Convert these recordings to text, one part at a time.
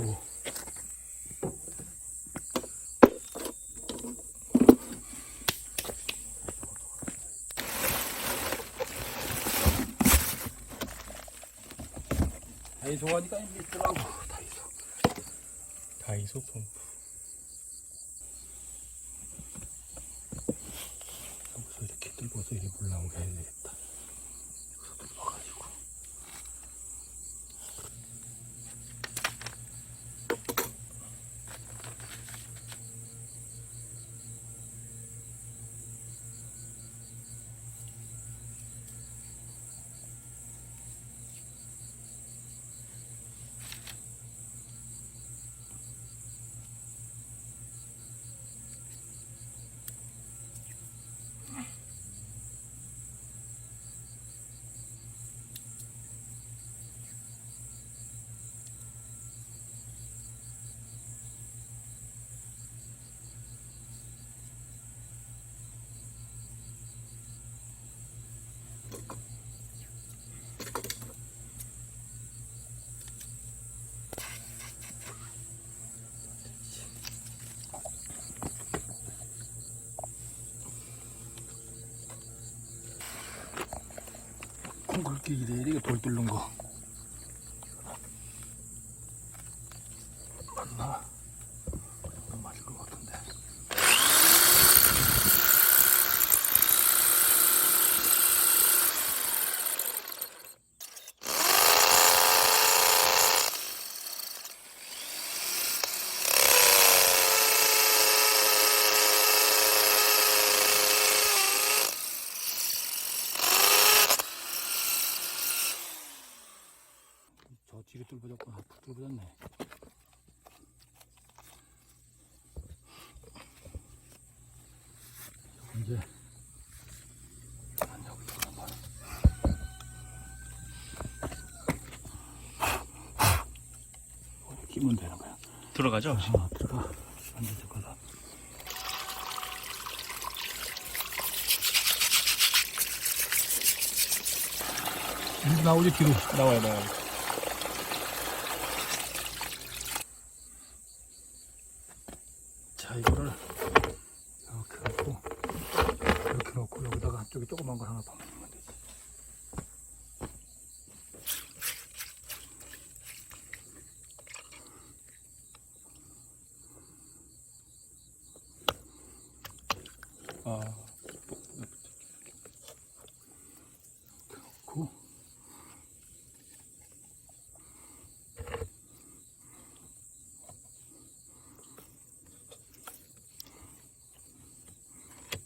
고. 다이소 하니까 있더라고. 다이소 펌프. 여기서 이렇게 들고서 이렇게 물 나오게 해야 되겠다. 여기서 들어가가지고. 굵게 이래 돌 뚫는 거 맞나? 맞을 것 같은데. 저 뒤로 뚫어졌구나. 앞으로 뚫어졌네. 이제 여기다가 봐. 끼면 되는 거야. 들어가죠? 들어가. 완전 들어가다. 물 나오지 뒤로. 나와요. 자, 이거를 이렇게 놓고 여기다가 한쪽에 조그만 걸 하나 더 넣으면 되지. 이렇게 놓고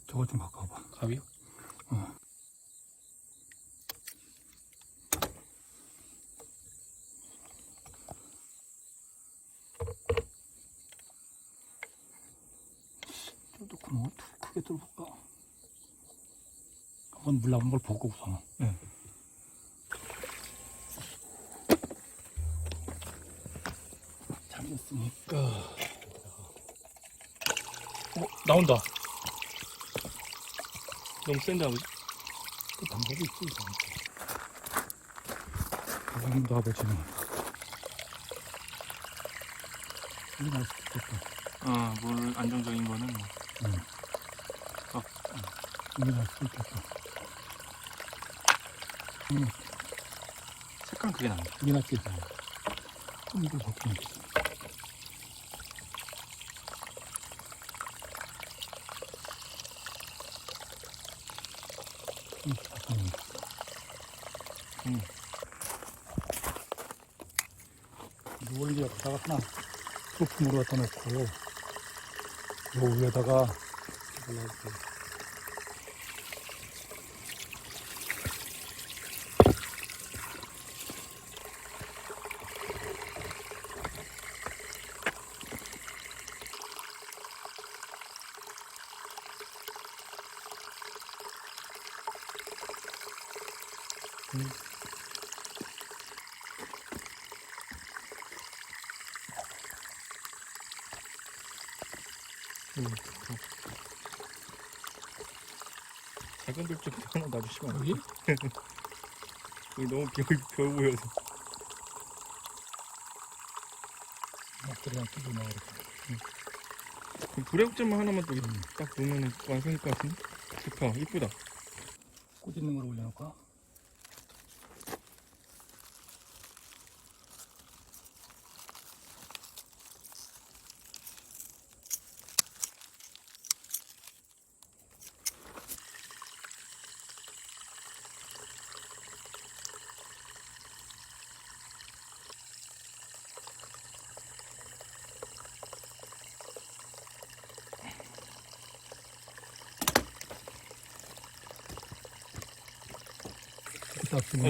저거 좀 바꿔봐. 가위요? 또 구멍을 크게 뚫어볼까? 한번 물 나오는 걸 보고 우선. 네. 잠겼으니까. 나온다. 너무 센데 아버지? 그 방법이 있지, 한번 놔보지는. 이게 날 수도 있겠다. 물 안정적인 거는 뭐. 이게 날 수도 있겠다. 색깔은 그게 납니다. 이게 낫겠다. 그럼 이거 벗기면 되지. 물 이제 여기다가 하나 소품으로 갖다 놓고 요 위에다가 올라올게요. 작은 돌쪽 하나 놔주시면 안 여기? 돼요? 여기 너무 겨우 보여서. 그냥 끼고 나와 이렇게. 그럼 불액점만 하나만 또 딱 놓으면 완성일 것 같은데? 좋다, 이쁘다. 꽃 있는 걸 올려놓을까?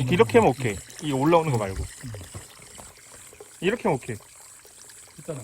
이렇게 하면 오케이. 이 올라오는 거 말고. 이렇게 하면 오케이. 있잖아.